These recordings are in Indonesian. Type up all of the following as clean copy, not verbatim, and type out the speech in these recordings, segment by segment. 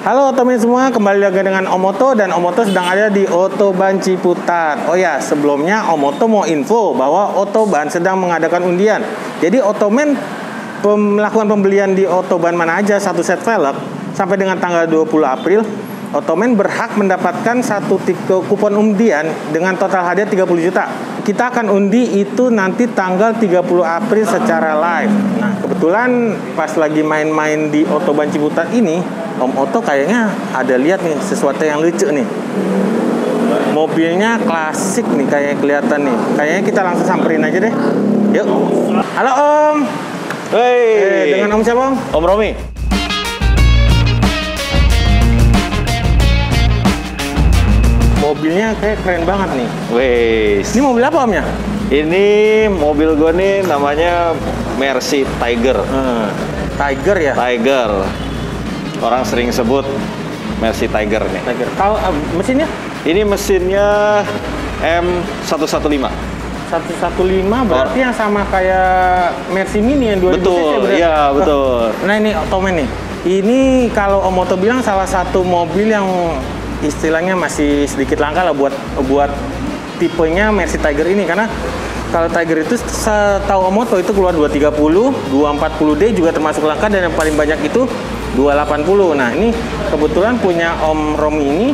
Halo teman semua, kembali lagi dengan Om Oto dan Om Oto sedang ada di Otoban Ciputat. Oh ya, sebelumnya Om Oto mau info bahwa Otoban sedang mengadakan undian. Jadi Otomen melakukan pembelian di Otoban mana aja satu set velg sampai dengan tanggal 20 April. Otomen berhak mendapatkan satu kupon undian dengan total hadiah 30 juta. Kita akan undi itu nanti tanggal 30 April secara live. Nah, kebetulan pas lagi main-main di Otoban Ciputat ini, Om Oto kayaknya ada lihat nih sesuatu yang lucu nih. Mobilnya klasik nih kayaknya kelihatan nih. Kayaknya kita langsung samperin aja deh. Yuk. Halo Om. Hey. Dengan Om siapa Om? Om Romi. Mobilnya kayak keren banget nih. Wes. Ini mobil apa Om ya? Ini mobil gue nih namanya Mercy Tiger. Tiger ya? Tiger. Orang sering sebut Mercy Tiger nih. Tiger. Kalau mesinnya? Ini mesinnya M115. 115 berarti yang sama kayak Mercy Mini yang 2000 cc Betul, iya betul. Nah ini Otomen nih. Ini kalau Om Oto bilang salah satu mobil yang istilahnya masih sedikit langka lah buat tipenya Mercy Tiger ini, karena kalau Tiger itu setahu Om Oto itu keluar 230, 240D juga termasuk langka, dan yang paling banyak itu 280. Nah ini kebetulan punya Om Romi ini,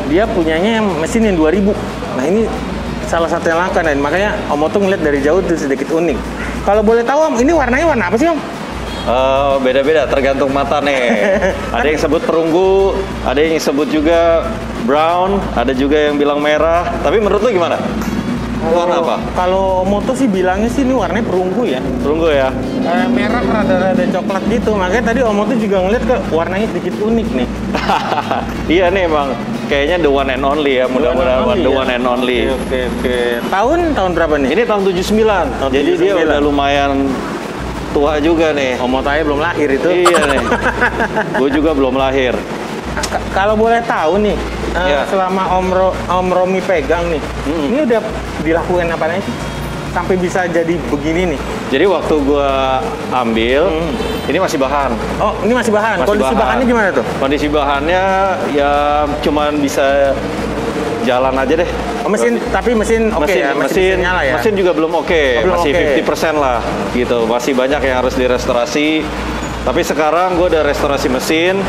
dia punyanya yang mesin yang 2000. Nah ini salah satu yang langka, dan makanya Om Oto ngeliat dari jauh itu sedikit unik. Kalau boleh tahu Om, ini warnanya warna apa sih Om? Beda-beda tergantung mata nih. Ada yang sebut perunggu, ada yang sebut juga brown, ada juga yang bilang merah. Tapi menurut lu gimana? Warna apa? Kalau Om Oto sih bilangnya sih ini warnanya perunggu ya. Perunggu ya? Merah rada-rada coklat gitu. Makanya tadi Om Oto juga ngeliat ke warnanya sedikit unik nih. Iya nih emang kayaknya the one and only ya. Mudah-mudahan the one and only. Oke. Tahun berapa nih? Ini tahun 79. Jadi 79. dia udah lumayan tua juga nih. Om Oto aja belum lahir itu. Iya nih. Gue juga belum lahir. Kalau boleh tahu nih, selama Om Romi pegang nih, ini udah dilakukan apa nih sampai bisa jadi begini nih? Jadi waktu gue ambil, ini masih bahan. Oh, ini masih bahan. Kondisi bahannya gimana tuh? Kondisi bahannya ya cuman bisa jalan aja deh. Oh, tapi mesin oke ya? Mesin nyala ya? Mesin juga belum oke, masih 50% lah gitu. Masih banyak yang harus direstorasi. Tapi sekarang gue udah restorasi mesin,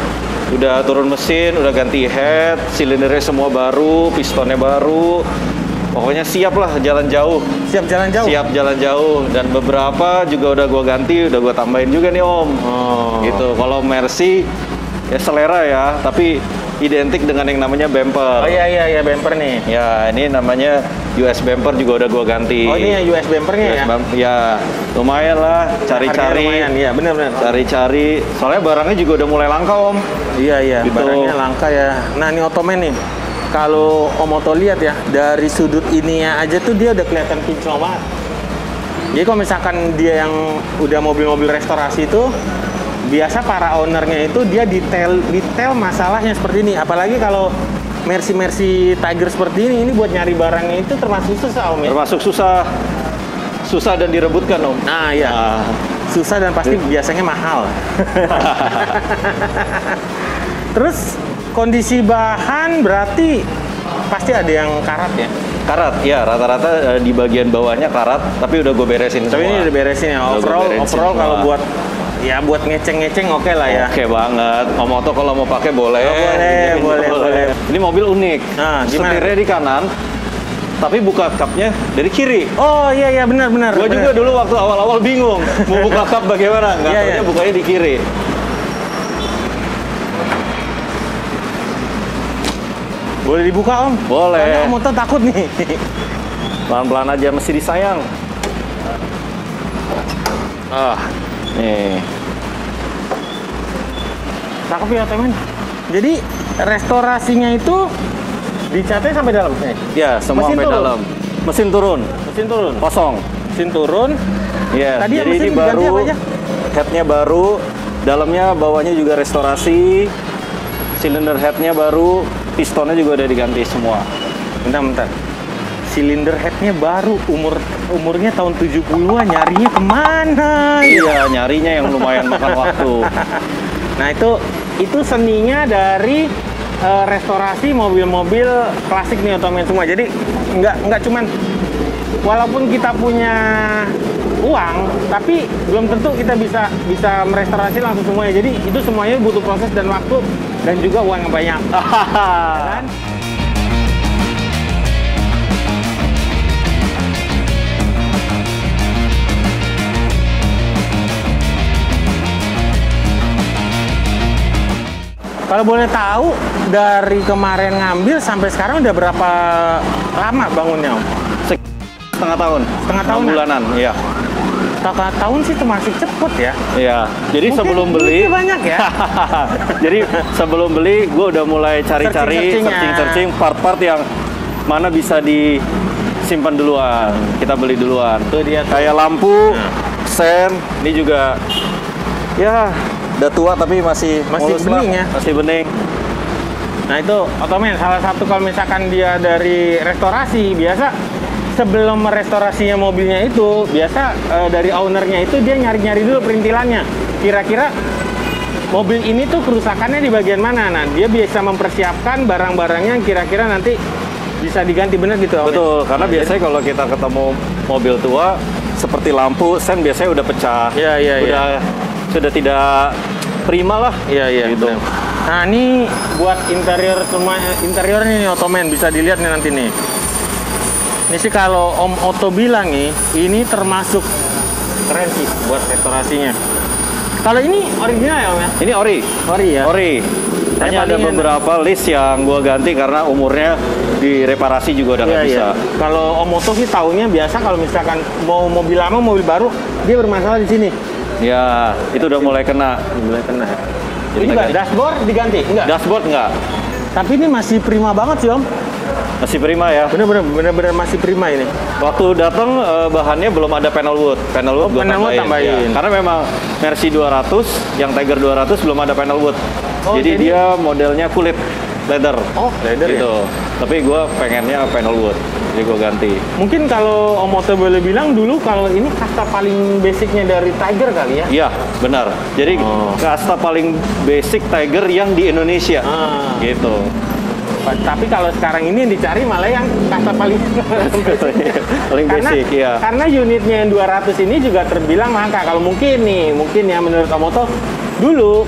udah turun mesin, udah ganti head, silindernya semua baru, pistonnya baru. Pokoknya siap lah jalan jauh. Siap jalan jauh? Siap jalan jauh. Dan beberapa juga udah gue ganti, udah gue tambahin juga nih Om. Gitu. Kalau Mercy ya selera ya, tapi identik dengan yang namanya bumper. Oh iya bumper nih. Ya ini namanya US bumper juga udah gue ganti. Oh ini ya US bumpernya ya? Ya lumayan lah, cari-cari. Lumayan, iya benar-benar. Cari-cari. Soalnya barangnya juga udah mulai langka Om. Iya gitu. Barangnya langka ya. Nah ini Otomen nih. Kalau Om Oto lihat ya, dari sudut ininya aja tuh dia udah kelihatan kinclong banget. Jadi kalau misalkan dia yang udah mobil-mobil restorasi itu, biasa para ownernya itu dia detail masalahnya seperti ini. Apalagi kalau Mercy Tiger seperti ini buat nyari barangnya itu termasuk susah Om ya? Termasuk susah dan direbutkan Om. Nah iya, susah dan pasti biasanya mahal. Terus kondisi bahan berarti pasti ada yang karat ya? Karat, ya rata-rata di bagian bawahnya karat, tapi udah gue beresin semua. Tapi ini udah beresin ya, overall kalau buat ngeceng-ngeceng oke lah ya. Oke banget. Om Oto kalau mau pakai boleh. Oh, boleh. Ini mobil unik. Nah, setirnya di kanan, tapi buka kapnya dari kiri. Oh iya benar. Gue juga dulu waktu awal-awal bingung mau buka kap bagaimana, nggak taunya bukanya di kiri. Boleh dibuka Om? Boleh. Karena Om Oto takut nih. Pelan-pelan aja, mesti disayang. Nih. Cakep ya teman. Jadi restorasinya itu dicatnya sampai dalam nih? Ya, semua sampai dalam. Mesin turun. Kosong. Mesin turun. Ya, tadi jadi ini baru. Headnya baru, dalamnya bawahnya juga restorasi. Silinder headnya baru, pistonnya juga udah diganti semua. Bentar. Silinder headnya baru, umurnya tahun 70-an, nyarinya kemana? Iya, nyarinya yang lumayan makan waktu. Nah itu seninya dari restorasi mobil-mobil klasik nih Ottoman semua. Jadi nggak cuman walaupun kita punya uang, tapi belum tentu kita bisa merestorasi langsung semuanya. Jadi itu semuanya butuh proses dan waktu dan juga uang yang banyak. Dan kalau boleh tahu, dari kemarin ngambil sampai sekarang udah berapa lama bangunnya, Om? Setengah tahun. Setengah tahun, 6 bulanan, iya. Setengah tahun sih termasuk cepet ya. Iya. Jadi Mungkin sebelum beli banyak ya. Jadi sebelum beli gue udah mulai cari-cari, searching part-part yang mana bisa disimpan duluan. Kita beli duluan. Tuh dia tuh. Kayak lampu, sen, ini juga ya udah tua tapi masih mulus bening lah. ya. Masih bening. Nah itu Ottoman salah satu kalau misalkan dia dari restorasi biasa sebelum merestorasinya mobilnya itu biasa dari ownernya itu dia nyari-nyari dulu perintilannya. Kira-kira mobil ini tuh kerusakannya di bagian mana. Nah dia bisa mempersiapkan barang-barangnya kira-kira nanti bisa diganti bener gitu. Betul, karena biasanya kalau kita ketemu mobil tua seperti lampu, sen biasanya udah pecah. Iya. Sudah tidak prima lah. Iya gitu. Bener. Nah ini buat interior semua, interiornya nih Ottoman bisa dilihat nih nanti nih. Ini sih kalau Om Otto bilang nih, ini termasuk keren sih buat restorasinya. Kalau ini original ya Om ya? Ini ori ya? Ori. Hanya ada beberapa list yang gua ganti karena umurnya direparasi juga udah nggak bisa. Kalau Om Otto sih taunya biasa kalau misalkan mau mobil lama, mobil baru, dia bermasalah di sini. Ya, itu udah mulai kena. Ini juga dashboard diganti? Enggak? Dashboard enggak. Tapi ini masih prima banget sih Om. Masih prima ya? Bener-bener masih prima ini. Waktu datang bahannya belum ada panel wood. Panel wood gue tambahin. Ya. Karena memang Mercy 200, yang Tiger 200 belum ada panel wood. Jadi dia modelnya kulit leather. Oh, leather gitu. Ya? Tapi gue pengennya panel wood. Jadi gue ganti. Mungkin kalau Om Otto boleh bilang dulu kalau ini kasta paling basicnya dari Tiger kali ya? Iya, benar. Jadi kasta paling basic Tiger yang di Indonesia. Gitu. Tapi kalau sekarang ini yang dicari malah yang kasta paling basic, ya. Karena unitnya yang 200 ini juga terbilang langka. Kalau mungkin ya menurut Om Otto,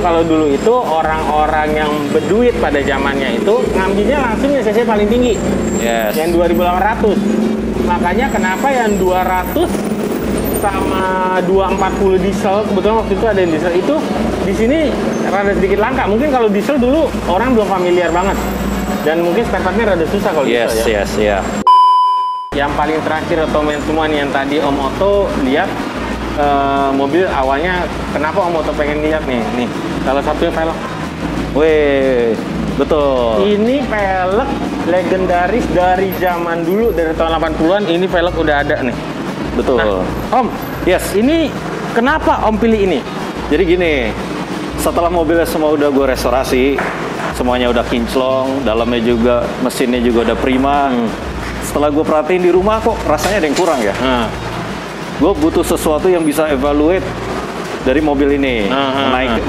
kalau dulu itu orang-orang yang berduit pada zamannya itu ngambilnya langsung yang cc paling tinggi. Yes. Yang 2800. Makanya kenapa yang 200 sama 240 diesel, kebetulan waktu itu ada yang diesel itu di sini rada sedikit langka. Mungkin kalau diesel dulu orang belum familiar banget. Dan mungkin spare part-nya rada susah kalau diesel ya. Yes. Yang paling terakhir Ottoman semua nih yang tadi Om Otto lihat mobil awalnya, kenapa Om Otto pengen lihat nih salah satunya velg. Weh, betul. Ini velg legendaris dari zaman dulu, dari tahun 80-an. Ini velg udah ada nih. Betul. Nah, Om, ini kenapa Om pilih ini? Jadi gini, setelah mobilnya semua udah gue restorasi, semuanya udah kinclong, dalamnya juga, mesinnya juga udah prima. Setelah gue perhatiin di rumah kok rasanya ada yang kurang ya. Gue butuh sesuatu yang bisa evaluate dari mobil ini,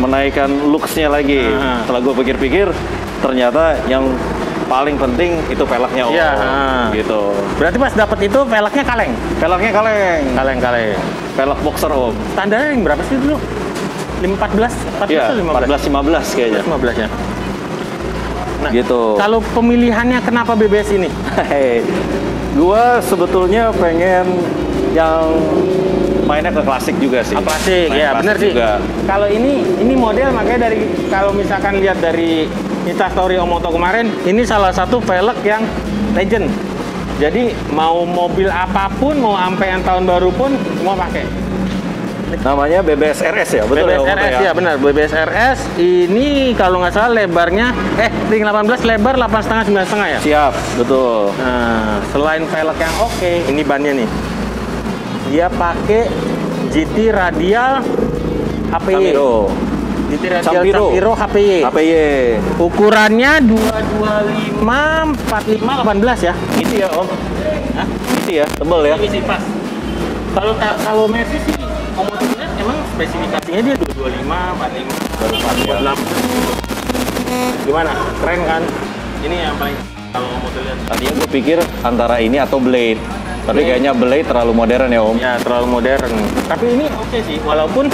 menaikkan looks-nya lagi. Setelah gue pikir-pikir, ternyata yang paling penting itu velgnya Om. Gitu. Berarti pas dapet itu velgnya kaleng? Velgnya kaleng. Velg boxer Om. Standarnya yang berapa sih dulu? 14 ya, 15 kayaknya. 15 ya. Nah, gitu. Kalau pemilihannya kenapa BBS ini? Gua sebetulnya pengen yang mainnya ke klasik juga sih. Klasik, ya bener sih. Kalau ini model makanya dari kalau misalkan lihat dari Instastory Om Otto kemarin, ini salah satu velg yang legend. Jadi mau mobil apapun, mau sampai yang tahun baru pun semua pakai. Namanya BBS RS ya, betul BBS RS ya, benar. BBS RS ini kalau nggak salah lebarnya ring 18 lebar 8,5 9,5 ya. Siap, betul. Nah, selain velg yang oke, ini bannya nih. Dia pakai GT Radial HPY. GT Radial Campiro HPY. Ukurannya 225 45 18 ya. Itu ya, Om. Itu ya, tebel ya. Ini sih pas. Kalau Mercy sih Om Otto emang spesifikasinya dia 225, 45. baru 4 ya. Gimana? Keren kan? Ini yang paling kalau motor lihat. Tadinya gue pikir antara ini atau Blade. Tapi Ini. kayaknya Blade terlalu modern ya Om. Ya, terlalu modern. Tapi ini oke sih, walaupun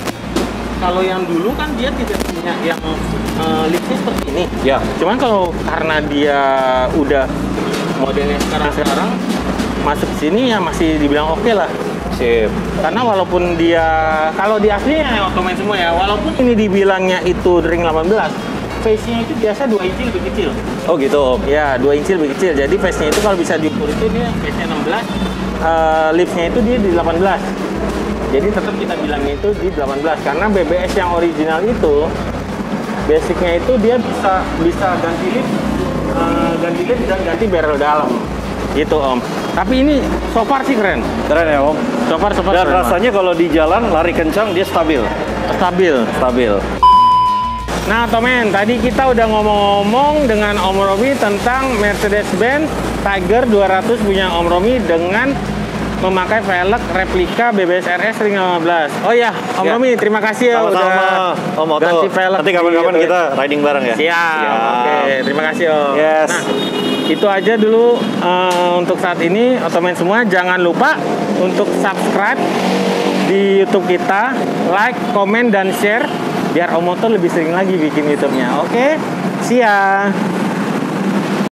kalau yang dulu kan dia tidak punya yang liftnya seperti ini. Ya. Cuman kalau karena dia udah modelnya sekarang masuk sini ya masih dibilang oke lah. Sip. Karena walaupun dia kalau di aslinya Ottoman semua ya, walaupun ini dibilangnya itu ring 18, face-nya itu biasa 2 inci lebih kecil. Oh gitu Om. Ya, 2 inci lebih kecil. Jadi face-nya itu kalau bisa diukur itu dia face-nya 16, lift-nya itu dia di 18. Jadi tetap kita bilangnya itu di 18 karena BBS yang original itu basicnya itu dia bisa ganti lift dan ganti barrel dalam. Gitu Om. Tapi ini so far sih keren. Keren ya Om. So far Dan keren, rasanya kalau di jalan lari kencang dia stabil. stabil. Nah, Tomen, tadi kita udah ngomong-ngomong dengan Om Romi tentang Mercedes-Benz Tiger 200 punya Om Romi dengan memakai velg replika BBS RS ring 15. Oh ya, Om Romi, terima kasih ya Sama-sama udah Om Otto. ganti velg. Nanti kapan-kapan kita riding bareng ya. Siap. Oke, terima kasih Om. Yes. Nah, itu aja dulu untuk saat ini. Ottoman semua, jangan lupa untuk subscribe di YouTube kita, like, komen, dan share biar Om Otto lebih sering lagi bikin YouTube-nya. Oke, see ya.